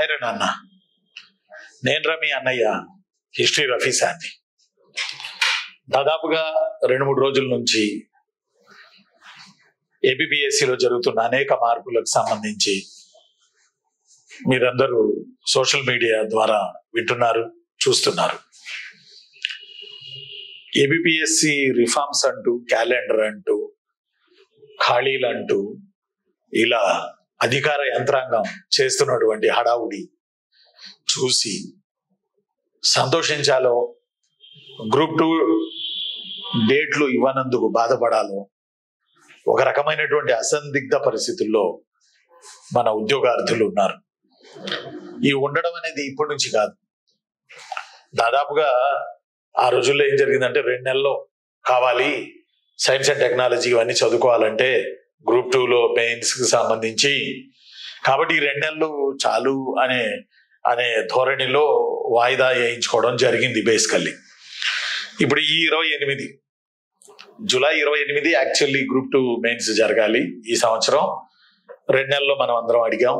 Hi రా నాన్న, నేను రా మీ అన్నయ్య హిస్టరీ రఫీసాన్ని. దాదాపుగా 2-3 రోజుల నుంచి ఏబిపిఎస్సిలో జరుగుతున్న అనేక మార్పులకు సంబంధించి మీరందరూ సోషల్ మీడియా ద్వారా వింటున్నారు, చూస్తున్నారు. ఏబిపిఎస్సి రిఫార్మ్స్ అంటూ, క్యాలెండర్ అంటూ, ఖాళీలు అంటూ ఇలా అధికార యంత్రాంగం చేస్తున్నటువంటి హడావుడి చూసి సంతోషించాలో, గ్రూప్ 2 డేట్లు ఇవ్వనందుకు బాధపడాలో, ఒక రకమైనటువంటి అసందిగ్ధ పరిస్థితుల్లో మన ఉద్యోగార్థులు ఉన్నారు. ఈ ఉండడం అనేది ఇప్పటి నుంచి కాదు. దాదాపుగా ఆ రోజుల్లో ఏం జరిగిందంటే 2 నెలల్లో కావాలి, సైన్స్ అండ్ టెక్నాలజీ ఇవన్నీ చదువుకోవాలంటే గ్రూప్ 2లో మెయిన్స్ కి సంబంధించి, కాబట్టి ఈ 2 నెలలు చాలు అనే ధోరణిలో వాయిదా వేయించుకోవడం జరిగింది బేసికల్లీ. ఇప్పుడు ఈ 28 జూలై 28 యాక్చువల్లీ గ్రూప్ 2 మెయిన్స్ జరగాలి ఈ సంవత్సరం. 2 నెలల్లో మనం అందరం అడిగాం.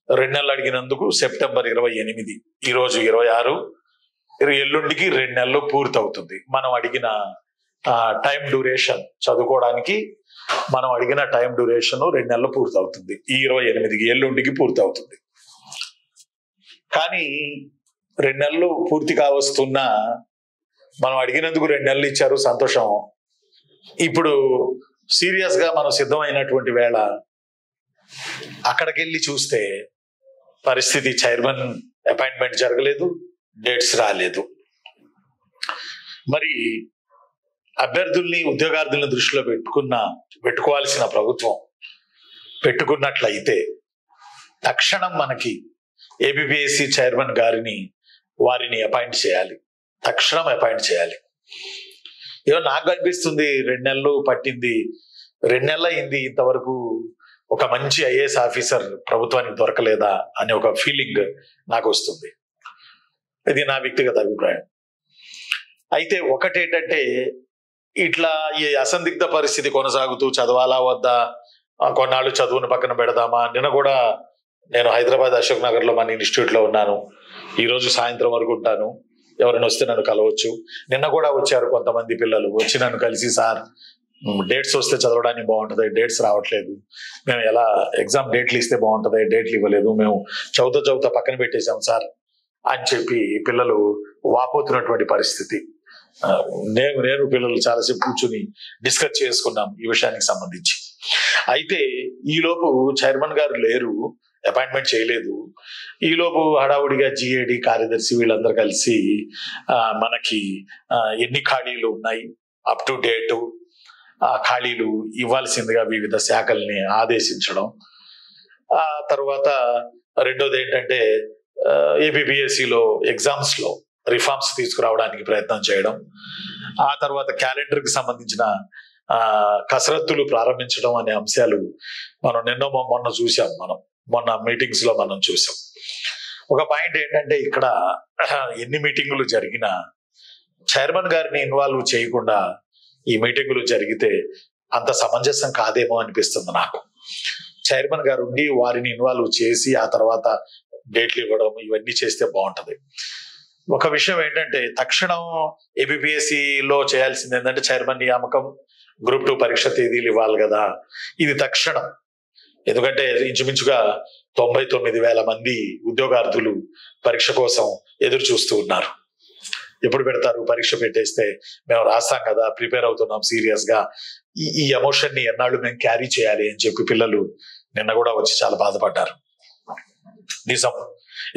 2 నెలలు అడిగినందుకు సెప్టెంబర్ 28, ఈరోజు 26, ఎల్లుండికి 2 నెలలు పూర్తవుతుంది. మనం అడిగిన టైం డ్యూరేషన్ చదువుకోవడానికి మనం అడిగిన టైం డ్యూరేషన్ 2 నెలలు పూర్తవుతుంది. ఈ 28కి ఎల్లుండికి పూర్తవుతుంది. కానీ 2 నెలలు పూర్తి కావస్తున్నా మనం అడిగినందుకు 2 నెలలు ఇచ్చారు, సంతోషం. ఇప్పుడు సీరియస్ గా మనం సిద్ధమైనటువంటి వేళ అక్కడికి వెళ్ళి చూస్తే పరిస్థితి చైర్మన్ అపాయింట్మెంట్ జరగలేదు, డేట్స్ రాలేదు. మరి అభ్యర్థుల్ని, ఉద్యోగార్థుల్ని దృష్టిలో పెట్టుకోవాల్సిన ప్రభుత్వం పెట్టుకున్నట్లయితే తక్షణం మనకి ఏబిపిఎస్సి చైర్మన్ వారిని అపాయింట్ చేయాలి, తక్షణం అపాయింట్ చేయాలి. ఏమో నాకు అనిపిస్తుంది 2 నెలలు పట్టింది, 2 నెలలు అయింది, ఇంతవరకు ఒక మంచి ఐఏఎస్ ఆఫీసర్ ప్రభుత్వానికి దొరకలేదా అనే ఒక ఫీలింగ్ నాకు వస్తుంది. ఇది నా వ్యక్తిగత అభిప్రాయం. అయితే ఒకటేంటంటే, ఇట్లా ఈ అసందిగ్ధ పరిస్థితి కొనసాగుతూ చదవాలా వద్దా, కొన్నాళ్ళు చదువును పక్కన పెడదామా. నిన్న కూడా నేను హైదరాబాద్ అశోక్ నగర్ లో మన ఇన్స్టిట్యూట్ లో ఉన్నాను. ఈరోజు సాయంత్రం వరకు ఉంటాను. ఎవరైనా వస్తే నన్ను కలవచ్చు. నిన్న కూడా వచ్చారు కొంతమంది పిల్లలు, వచ్చి నన్ను కలిసి, సార్ డేట్స్ వస్తే చదవడానికి బాగుంటుంది, డేట్స్ రావట్లేదు, మేము ఎలా ఎగ్జామ్ డేట్లు ఇస్తే బాగుంటుంది, డేట్లు ఇవ్వలేదు, మేము చదువుతా పక్కన పెట్టేశాం సార్ అని చెప్పి పిల్లలు వాపోతున్నటువంటి పరిస్థితి. నేను పిల్లలు చాలాసేపు కూర్చుని డిస్కస్ చేసుకున్నాం ఈ విషయానికి సంబంధించి. అయితే ఈలోపు చైర్మన్ గారు లేరు, అపాయింట్మెంట్ చేయలేదు. ఈలోపు హడావుడిగా జిఏడి కార్యదర్శి వీళ్ళందరూ కలిసి మనకి ఎన్ని ఖాళీలు ఉన్నాయి అప్ టు డేటు, ఆ ఖాళీలు ఇవ్వాల్సిందిగా వివిధ శాఖల్ని ఆదేశించడం. ఆ తర్వాత రెండోది ఏంటంటే, ఏబిపిఎస్సిలో ఎగ్జామ్స్ లో రిఫార్మ్స్ తీసుకురావడానికి ప్రయత్నం చేయడం. ఆ తర్వాత క్యాలెండర్ కి సంబంధించిన కసరత్తులు ప్రారంభించడం అనే అంశాలు మనం మొన్న చూసాం. మొన్న మీటింగ్స్ లో మనం చూసాం. ఒక పాయింట్ ఏంటంటే, ఇక్కడ ఎన్ని మీటింగులు జరిగినా చైర్మన్ గారిని ఇన్వాల్వ్ చేయకుండా ఈ మీటింగులు జరిగితే అంత సమంజసం కాదేమో అనిపిస్తుంది నాకు. చైర్మన్ గారు ఉండి వారిని ఇన్వాల్వ్ చేసి ఆ తర్వాత డేట్లు ఇవ్వడం, ఇవన్నీ చేస్తే బాగుంటది. ఒక విషయం ఏంటంటే, తక్షణం ఏబిపిఎస్సిలో చేయాల్సింది ఏంటంటే, చైర్మన్ నియామకం, గ్రూప్ 2 పరీక్ష తేదీలు ఇవ్వాలి కదా. ఇది తక్షణం. ఎందుకంటే ఇంచుమించుగా 99,000 మంది ఉద్యోగార్థులు పరీక్ష కోసం ఎదురు చూస్తూ ఉన్నారు. ఎప్పుడు పెడతారు, పరీక్ష పెట్టేస్తే మేము రాస్తాం కదా, ప్రిపేర్ అవుతున్నాం సీరియస్ గా, ఈ ఎమోషన్ ని ఎన్నాళ్ళు మేము క్యారీ చేయాలి అని చెప్పి పిల్లలు నిన్న కూడా వచ్చి చాలా బాధపడ్డారు. నిజం.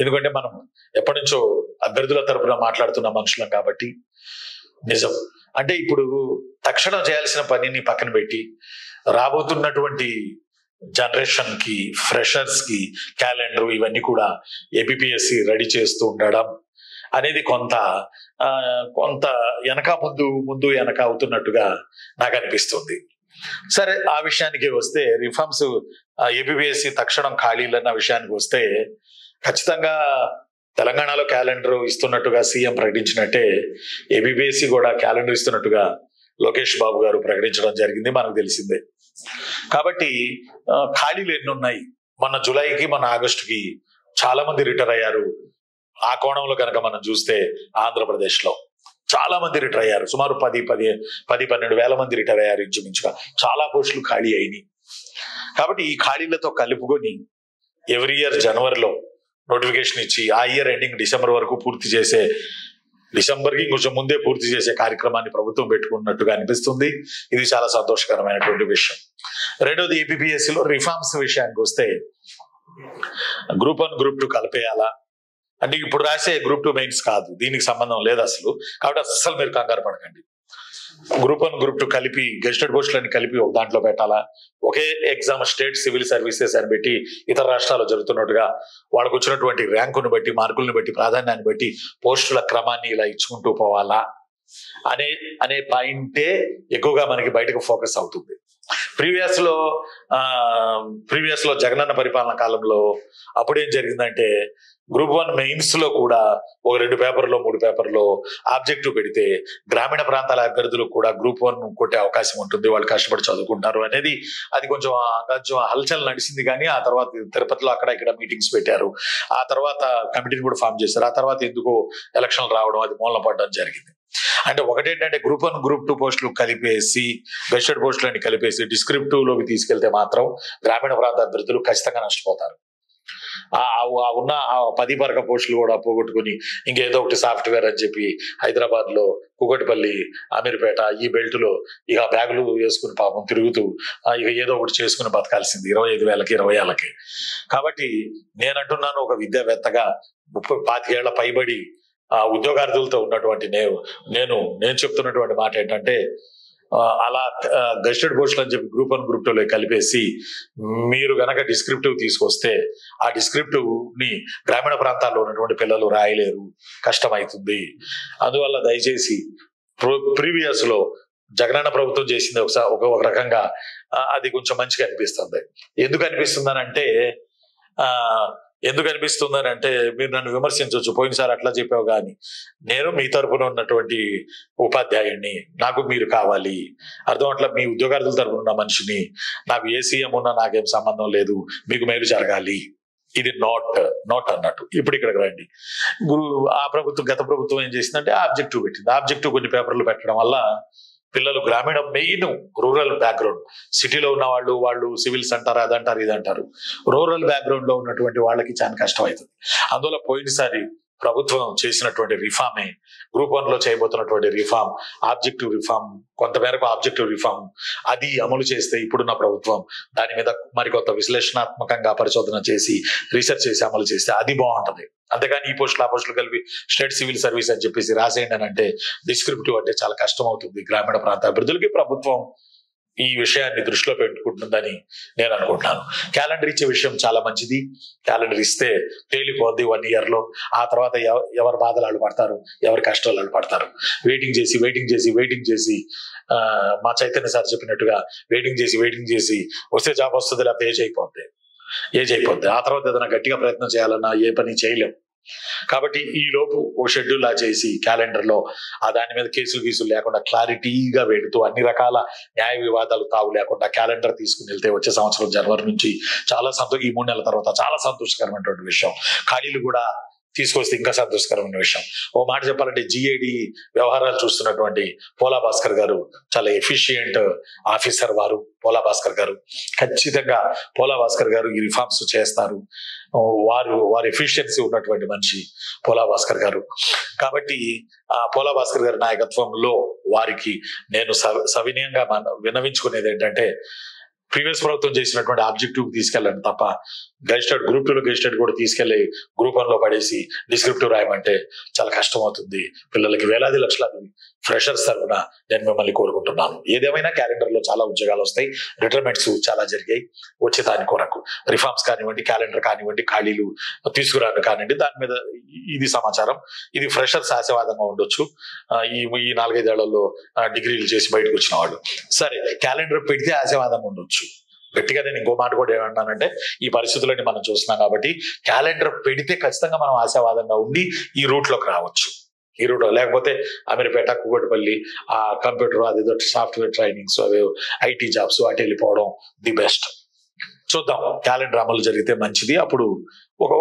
ఎందుకంటే మనం ఎప్పటి నుంచో అభ్యర్థుల తరపున మాట్లాడుతున్న మనుషులం కాబట్టి నిజం. అంటే ఇప్పుడు తక్షణం చేయాల్సిన పనిని పక్కన పెట్టి రాబోతున్నటువంటి జనరేషన్ కి, ఫ్రెషర్స్ కి క్యాలెండర్ ఇవన్నీ కూడా ఏబిపిఎస్సి రెడీ చేస్తూ ఉండడం అనేది కొంత ముందు వెనక అవుతున్నట్టుగా నాకు అనిపిస్తుంది. సరే, ఆ విషయానికి వస్తే, రిఫార్మ్స్ ఏబిపిఎస్సి తక్షణం ఖాళీలన్న విషయానికి వస్తే, ఖచ్చితంగా తెలంగాణలో క్యాలెండర్ ఇస్తున్నట్టుగా సీఎం ప్రకటించినట్టే ఏబిపిఎస్సి కూడా క్యాలెండర్ ఇస్తున్నట్టుగా లోకేష్ బాబు గారు ప్రకటించడం జరిగింది, మనకు తెలిసిందే. కాబట్టి ఖాళీలు ఎన్ని ఉన్నాయి, మొన్న జూలైకి, మొన్న ఆగస్టుకి చాలా మంది రిటైర్ అయ్యారు. ఆ కోణంలో కనుక మనం చూస్తే ఆంధ్రప్రదేశ్ లో చాలా మంది రిటైర్ అయ్యారు. సుమారు 10-12 వేల మంది రిటైర్ అయ్యారు ఇంచుమించుగా. చాలా పోస్టులు ఖాళీ అయినాయి. కాబట్టి ఈ ఖాళీలతో కలుపుకొని ఎవ్రీ ఇయర్ జనవరిలో నోటిఫికేషన్ ఇచ్చి ఆ ఇయర్ ఎండింగ్ డిసెంబర్ వరకు పూర్తి చేసే, డిసెంబర్కి కొంచెం ముందే పూర్తి చేసే కార్యక్రమాన్ని ప్రభుత్వం పెట్టుకున్నట్టుగా అనిపిస్తుంది. ఇది చాలా సంతోషకరమైనటువంటి విషయం. రెండోది, ఏపీపీఎస్సీలో రిఫార్మ్స్ విషయానికి వస్తే గ్రూప్ 1 గ్రూప్ 2 కలిపేయాలా అంటే ఇప్పుడు రాసే గ్రూప్ 2 మెయిన్స్ కాదు, దీనికి సంబంధం లేదు అసలు. కాబట్టి అస్సలు మీరు కంగారు పడకండి. గ్రూప్ 1 గ్రూప్ 2 కలిపి గెజిటెడ్ పోస్టులని కలిపి ఒక దాంట్లో పెట్టాలా, ఒకే ఎగ్జామ్ స్టేట్ సివిల్ సర్వీసెస్ అని పెట్టి ఇతర రాష్ట్రాల్లో జరుగుతున్నట్టుగా వాళ్ళకు వచ్చినటువంటి ర్యాంకును బట్టి, మార్కులను బట్టి, ప్రాధాన్యాన్ని బట్టి పోస్టుల క్రమాన్ని ఇలా ఇచ్చుకుంటూ పోవాలా అనే పాయింటే ఎక్కువగా మనకి బయటకు ఫోకస్ అవుతుంది. ప్రీవియస్ లో జగనన్న పరిపాలన కాలంలో అప్పుడేం జరిగిందంటే గ్రూప్ 1 మెయిన్స్ లో కూడా ఒక 2 పేపర్లో 3 పేపర్లో ఆబ్జెక్టివ్ పెడితే గ్రామీణ ప్రాంతాల అభ్యర్థులు కూడా గ్రూప్ 1 కొట్టే అవకాశం ఉంటుంది, వాళ్ళు కష్టపడి చదువుకుంటారు అనేది అది కొంచెం హల్చల్ నడిచింది. కానీ ఆ తర్వాత తిరుపతిలో అక్కడ ఇక్కడ మీటింగ్స్ పెట్టారు, ఆ తర్వాత కమిటీని కూడా ఫామ్ చేశారు, ఆ తర్వాత ఎందుకో ఎలక్షన్లు రావడం అది మూలన పడడం జరిగింది. అంటే ఒకటేంటంటే గ్రూప్ 1 గ్రూప్ 2 పోస్టులు కలిపేసి గెజిటెడ్ పోస్టులని కలిపేసి డిస్క్రిప్టివ్ లోకి తీసుకెళ్తే మాత్రం గ్రామీణ ప్రాంత అభ్యర్థులు ఖచ్చితంగా నష్టపోతారు. ఉన్న 10 పరక పోస్టులు కూడా పోగొట్టుకుని ఇంకేదో ఒకటి సాఫ్ట్వేర్ అని చెప్పి హైదరాబాద్ లో కూకటిపల్లి, అమీర్పేట ఈ బెల్ట్ లో ఇక బ్యాగులు వేసుకుని పాపం తిరుగుతూ ఇక ఏదో ఒకటి చేసుకుని బతకాల్సింది 25,000కి 20,000కి. కాబట్టి నేనంటున్నాను, ఒక విద్యావేత్తగా 25 ఏళ్ల పైబడి ఉద్యోగార్థులతో ఉన్నటువంటి నేను చెప్తున్నటువంటి మాట ఏంటంటే అలా గెజిటెడ్ పోస్టులు అని చెప్పి గ్రూప్ 1 గ్రూప్ 2 కలిపేసి మీరు గనక డిస్క్రిప్టివ్ తీసుకొస్తే ఆ డిస్క్రిప్టివ్ ని గ్రామీణ ప్రాంతాల్లో ఉన్నటువంటి పిల్లలు రాయలేరు, కష్టమవుతుంది. అందువల్ల దయచేసి ప్రీవియస్ లో జగనన్న ప్రభుత్వం చేసింది ఒక రకంగా అది కొంచెం మంచిగా అనిపిస్తుంది. ఎందుకు అనిపిస్తుందని అంటే మీరు నన్ను విమర్శించవచ్చు, పోయినసారి అట్లా చెప్పావు కానీ నేను మీ తరపున ఉన్నటువంటి ఉపాధ్యాయుడిని, నాకు మీరు కావాలి, అర్థం అట్లా మీ ఉద్యోగార్థుల తరపున ఉన్న మనిషిని, నాకు ఏ సీఎం ఉన్నా నాకేం సంబంధం లేదు, మీకు మేలు జరగాలి, ఇది నాట్ అన్నట్టు. ఇప్పుడు ఇక్కడికి రండి. గత ప్రభుత్వం ఏం చేసిందంటే ఆబ్జెక్టివ్ పెట్టింది. ఆబ్జెక్టివ్ కొన్ని పేపర్లు పెట్టడం వల్ల పిల్లలు గ్రామీణ మెయిన్ రూరల్ బ్యాక్గ్రౌండ్, సిటీలో ఉన్న వాళ్ళు సివిల్స్ అంటారు, అదంటారు, ఇదంటారు, రూరల్ బ్యాక్గ్రౌండ్ లో ఉన్నటువంటి వాళ్ళకి చాలా కష్టం అవుతుంది. అందువల్ల పోయినసారి ప్రభుత్వం చేసినటువంటి రిఫార్మే గ్రూప్ 1 లో చేయబోతున్నటువంటి రిఫార్మ్, ఆబ్జెక్టివ్ రిఫార్మ్, కొంతమేరకు ఆబ్జెక్టివ్ రిఫార్మ్ అది అమలు చేస్తే ఇప్పుడున్న ప్రభుత్వం దాని మీద మరికొంత విశ్లేషణాత్మకంగా పరిశోధన చేసి రీసెర్చ్ చేసి అమలు చేస్తే అది బాగుంటది. అంతేగాని ఈ పోస్టులు ఆ పోస్టులు కలిపి స్టేట్ సివిల్ సర్వీస్ అని చెప్పేసి రాసేయండి అని అంటే డిస్క్రిప్టివ్ అంటే చాలా కష్టం అవుతుంది. గ్రామీణ ప్రాంత అభ్యర్థులకి ప్రభుత్వం ఈ విషయాన్ని దృష్టిలో పెట్టుకుంటుందని నేను అనుకుంటున్నాను. క్యాలెండర్ ఇచ్చే విషయం చాలా మంచిది. క్యాలెండర్ ఇస్తే తేలిపోద్ది 1 year లో. ఆ తర్వాత ఎవరి బాధలు వాళ్ళు పడతారు, ఎవరి కష్టాలు వాళ్ళు పడతారు. వెయిటింగ్ చేసి మా చైతన్య సార్ చెప్పినట్టుగా వెయిటింగ్ చేసి వస్తే జాబ్ వస్తుంది, లేకపోతే ఏజ్ అయిపోద్ది. ఆ తర్వాత ఏదైనా గట్టిగా ప్రయత్నం చేయాలన్నా ఏ పని చేయలేం. కాబట్టి ఈ లోపు ఓ షెడ్యూల్ లా చేసి క్యాలెండర్ లో దాని మీద కేసులు లేకుండా క్లారిటీగా పెడుతూ అన్ని రకాల న్యాయ వివాదాలు తావు లేకుండా క్యాలెండర్ తీసుకుని వెళ్తే వచ్చే సంవత్సరం జనవరి నుంచి ఈ 3 నెలల తర్వాత చాలా సంతోషకరమైనటువంటి విషయం. ఖాళీలు కూడా తీసుకొస్తే ఇంకా సంతోషకరమైన విషయం. ఓ మాట చెప్పాలంటే జిఏడి వ్యవహారాలు చూస్తున్నటువంటి పోలా భాస్కర్ గారు చాలా ఎఫిషియంట్ ఆఫీసర్. పోలా భాస్కర్ గారు ఖచ్చితంగా ఈ రిఫార్మ్స్ చేస్తారు. వారు ఎఫిషియన్సీ ఉన్నటువంటి మనిషి పోలా భాస్కర్ గారు. కాబట్టి పోలా భాస్కర్ గారి నాయకత్వంలో వారికి నేను సవినయంగా విన్నవించుకునేది ఏంటంటే ప్రీవియస్ ప్రభుత్వం చేసినటువంటి ఆబ్జెక్టివ్ తీసుకెళ్ళండి తప్ప గ్రూప్ 2 గెజిటెడ్ కూడా తీసుకెళ్లి గ్రూప్ 1 లో పడేసి డిస్క్రిప్టివ్ రాయమంటే చాలా కష్టం అవుతుంది. పిల్లలకి వేలాది లక్షలాది ఫ్రెషర్స్ తరఫున నేను మిమ్మల్ని కోరుకుంటున్నాను. ఏదేమైనా క్యాలెండర్ లో చాలా ఉద్యోగాలు వస్తాయి, రిటైర్మెంట్స్ చాలా జరిగాయి. వచ్చే దాని కొరకు రిఫార్మ్స్ కానివ్వండి, క్యాలెండర్ కానివ్వండి, ఖాళీలు తీసుకురాను కానివ్వండి, దాని మీద ఇది సమాచారం. ఇది ఫ్రెషర్స్ ఆశావాదంగా ఉండొచ్చు. ఈ 4-5 ఏళ్లలో డిగ్రీలు చేసి బయటకు వచ్చిన వాళ్ళు. సరే, క్యాలెండర్ పెడితే ఆశావాదంగా ఉండొచ్చు. గట్టిగా నేను ఇంకో మాట కూడా ఏమన్నానంటే ఈ పరిస్థితులని మనం చూస్తున్నాం కాబట్టి క్యాలెండర్ పెడితే ఖచ్చితంగా మనం ఆశావాదంగా ఉండి ఈ రూట్ లోకి రావచ్చు. ఈ రూట్ లేకపోతే అమీర్పేట, కూకటిపల్లి ఆ కంప్యూటర్ అదేదో సాఫ్ట్వేర్ ట్రైనింగ్స్, అదే ఐటీ జాబ్స్ అటు వెళ్ళిపోవడం ది బెస్ట్. చూద్దాం, క్యాలెండర్ అమలు జరిగితే మంచిది. అప్పుడు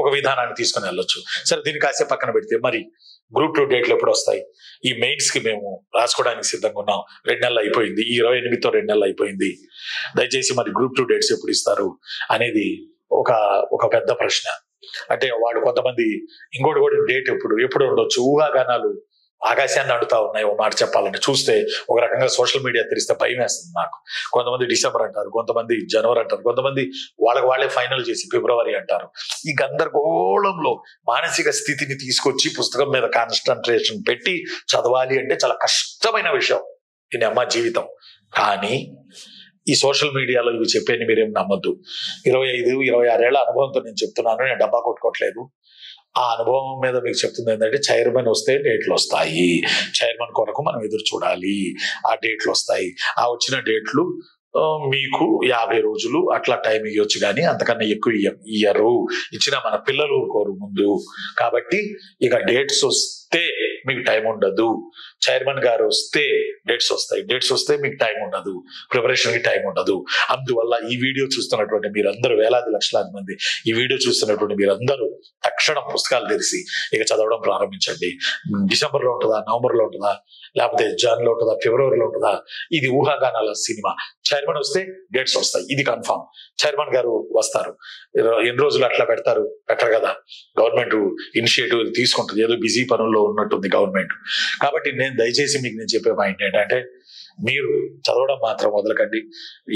ఒక విధానాన్ని తీసుకుని వెళ్ళొచ్చు. సరే, దీన్ని కాసే పక్కన పెడితే మరి గ్రూప్ 2 డేట్లు ఎప్పుడు వస్తాయి? ఈ మెయిన్స్ కి మేము రాసుకోవడానికి సిద్ధంగా ఉన్నాం. 2 నెలలు అయిపోయింది. ఈ 28తో 2 నెలలు అయిపోయింది. దయచేసి మరి గ్రూప్ 2 డేట్స్ ఎప్పుడు ఇస్తారు అనేది ఒక పెద్ద ప్రశ్న. అంటే వాడు కొంతమంది ఇంకోటి కూడా డేట్ ఎప్పుడు ఉండొచ్చు. ఊహాగానాలు ఆకాశాన్ని అడుగుతా ఉన్నాయి. ఒక మాట చెప్పాలంటే చూస్తే ఒక రకంగా సోషల్ మీడియా తెరిస్తే భయం వేస్తుంది నాకు. కొంతమంది డిసెంబర్ అంటారు, కొంతమంది జనవరి అంటారు, కొంతమంది వాళ్ళే ఫైనల్ చేసి ఫిబ్రవరి అంటారు. ఈ గందరగోళంలో మానసిక స్థితిని తీసుకొచ్చి పుస్తకం మీద కాన్సన్ట్రేషన్ పెట్టి చదవాలి అంటే చాలా కష్టమైన విషయం ఇది అమ్మ జీవితం. కానీ ఈ సోషల్ మీడియాలో ఇవి చెప్పేది మీరేం నమ్మద్దు. 25-26 ఏళ్ల అనుభవంతో నేను చెప్తున్నాను, నేను డబ్బా కొట్టుకోవట్లేదు. ఆ అనుభవం మీద మీకు చెప్తుంది ఏంటంటే చైర్మన్ వస్తే డేట్లు వస్తాయి. చైర్మన్ కొరకు మనం ఎదురు చూడాలి. ఆ డేట్లు వస్తాయి. ఆ వచ్చిన డేట్లు మీకు 50 రోజులు అట్లా టైం ఇవ్వచ్చు, కానీ అంతకన్నా ఎక్కువ ఇయ్యరు. ఇచ్చిన మన పిల్లలు కోరు ముందు. కాబట్టి ఇక డేట్స్ వస్తే మీకు టైం ఉండదు. చైర్మన్ గారు వస్తే డేట్స్ వస్తాయి. డేట్స్ వస్తే మీకు టైం ఉండదు, ప్రిపరేషన్ కి టైం ఉండదు. అందువల్ల ఈ వీడియో చూస్తున్నటువంటి మీరందరూ, వేలాది లక్షలాది మంది ఈ వీడియో చూస్తున్నటువంటి మీరందరూ తక్షణం పుస్తకాలు తెరిచి ఇక చదవడం ప్రారంభించండి. డిసెంబర్ లో ఉంటుందా, నవంబర్ లో ఉంటుందా, లేకపోతే జాన్ లో ఉంటుందా, ఫిబ్రవరిలో ఉంటుందా? ఇది ఊహాగానాల సినిమా. చైర్మన్ వస్తే డేట్స్ వస్తాయి, ఇది కన్ఫామ్. చైర్మన్ గారు వస్తారు. ఎన్ని రోజులు అట్లా పెట్టరు కదా. గవర్నమెంట్ ఇనిషియేటివ్ తీసుకుంటుంది. ఏదో బిజీ పనుల్లో ఉన్నట్టుంది గవర్నమెంట్. కాబట్టి దయచేసి మీకు నేను చెప్పే పాయింట్ ఏంటంటే మీరు చదవడం మాత్రం వదలకండి.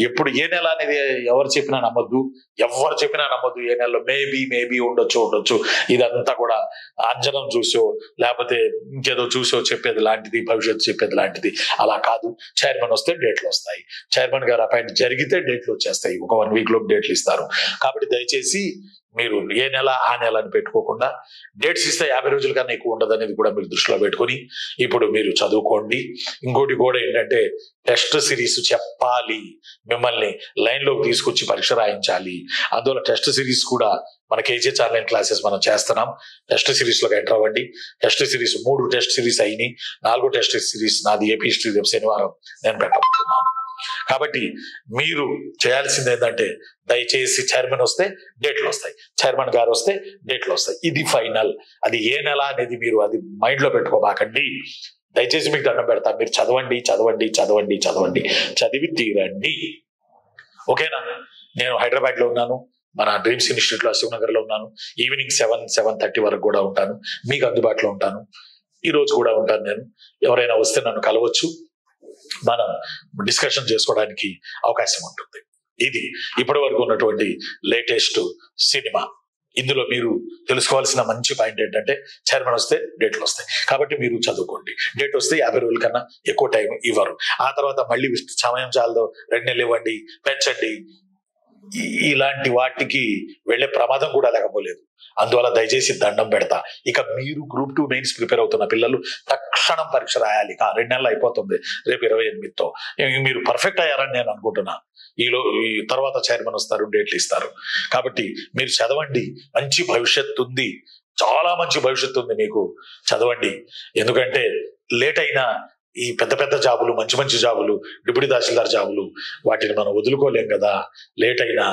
ఎప్పుడు ఏ నెల అనేది ఎవరు చెప్పినా నమ్మద్దు. ఏ నెలలో మేబీ ఉండొచ్చు. ఇదంతా కూడా అంజనం చూసో లేకపోతే ఇంకేదో చూసో చెప్పేది లాంటిది, భవిష్యత్తు చెప్పేది లాంటిది. అలా కాదు. చైర్మన్ వస్తే డేట్లు వస్తాయి. చైర్మన్ గారు అపాయింట్ జరిగితే డేట్లు వచ్చేస్తాయి. ఒక 1 వీక్ లోపు డేట్లు ఇస్తారు. కాబట్టి దయచేసి మీరు ఏ నెల ఆ నెల అని పెట్టుకోకుండా డేట్స్ ఇస్తే 50 రోజుల కన్నా ఎక్కువ ఉండదు అనేది కూడా మీరు దృష్టిలో పెట్టుకుని ఇప్పుడు మీరు చదువుకోండి. ఇంకోటి కూడా ఏంటంటే టెస్ట్ సిరీస్ చెప్పాలి. మిమ్మల్ని లైన్ లోకి తీసుకొచ్చి పరీక్ష రాయించాలి. అందువల్ల టెస్ట్ సిరీస్ కూడా మన కేజీహెచ్ ఆన్లైన్ క్లాసెస్ మనం చేస్తున్నాం. టెస్ట్ సిరీస్ లోకి ఎంటర్ అవ్వండి. టెస్ట్ సిరీస్ 3 టెస్ట్ సిరీస్ అయినాయి. 4వ టెస్ట్ సిరీస్ నాది ఏపీ హిస్టరీ రేపు శనివారం నేను పెట్టబోతున్నాను. కాబట్టి మీరు చేయాల్సింది ఏంటంటే దయచేసి చైర్మన్ వస్తే డేట్లు వస్తాయి, చైర్మన్ గారు వస్తే డేట్లు వస్తాయి. ఇది ఫైనల్. అది ఏ నెల అనేది మీరు అది మైండ్ లో పెట్టుకోబాకండి. దయచేసి మీకు దండం పెడతా. మీరు చదవండి, చదివి తీరండి. ఓకేనా? నేను హైదరాబాద్ లో ఉన్నాను. మన డ్రీమ్స్ ఇన్స్టిట్యూట్ లో శివనగర్ లో ఉన్నాను. ఈవినింగ్ 7-7:30 వరకు కూడా ఉంటాను. మీకు అందుబాటులో ఉంటాను. ఈ రోజు కూడా ఉంటాను నేను. ఎవరైనా వస్తే నన్ను కలవచ్చు. మనం డిస్కషన్ చేసుకోవడానికి అవకాశం ఉంటుంది. ఇది ఇప్పటి వరకు ఉన్నటువంటి లేటెస్ట్ సినిమా. ఇందులో మీరు తెలుసుకోవాల్సిన మంచి పాయింట్ ఏంటంటే చైర్మన్ వస్తే డేట్లు వస్తాయి. కాబట్టి మీరు చదువుకోండి. డేట్ వస్తే 50 రోజుల కన్నా ఎక్కువ టైం ఇవ్వరు. ఆ తర్వాత మళ్ళీ సమయం చాలదో 2 నెలలు ఇవ్వండి, పెంచండి, ఇలాంటి వాటికి వెళ్లే ప్రమాదం కూడా లేకపోలేదు. అందువల్ల దయచేసి దండం పెడతా. ఇక మీరు గ్రూప్ 2 మెయిన్స్ ప్రిపేర్ అవుతున్న పిల్లలు తక్షణం పరీక్ష రాయాలి. 2 నెలలు అయిపోతుంది. రేపు 28తో మీరు పర్ఫెక్ట్ అయ్యారని నేను అనుకుంటున్నా. ఈ తర్వాత చైర్మన్ వస్తారు, డేట్లు ఇస్తారు. కాబట్టి మీరు చదవండి. మంచి భవిష్యత్తు ఉంది, చాలా మంచి భవిష్యత్తు ఉంది మీకు. చదవండి. ఎందుకంటే లేట్ అయినా ఈ పెద్ద జాబులు, మంచి జాబులు, డిప్యూటీ తహసీల్దార్ జాబులు, వాటిని మనం వదులుకోలేం కదా. లేట్ అయినా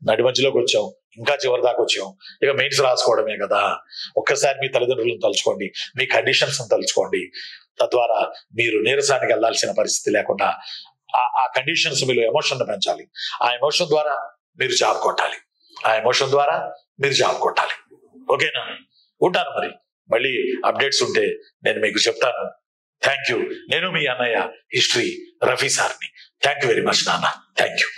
నడి మధ్యలోకి వచ్చాం, ఇంకా చివరి దాకా వచ్చాం. ఇక మెయిన్స్ రాసుకోవడమే కదా. ఒక్కసారి మీ తల్లిదండ్రులను తలుచుకోండి, మీ కండిషన్స్ తలుచుకోండి. తద్వారా మీరు నీరసానికి వెళ్లాల్సిన పరిస్థితి లేకుండా ఆ కండిషన్స్ మీలో ఎమోషన్ పెంచాలి. ఆ ఎమోషన్ ద్వారా మీరు జాబ్ కొట్టాలి. ఓకేనా? ఉంటాను. మరి మళ్ళీ అప్డేట్స్ ఉంటే నేను మీకు చెప్తాను. Thank you. నేను మీ అన్నయ్య హిస్టరీ రఫీ సార్ని. థ్యాంక్ యూ వెరీ మచ్ నాన్న. Thank you.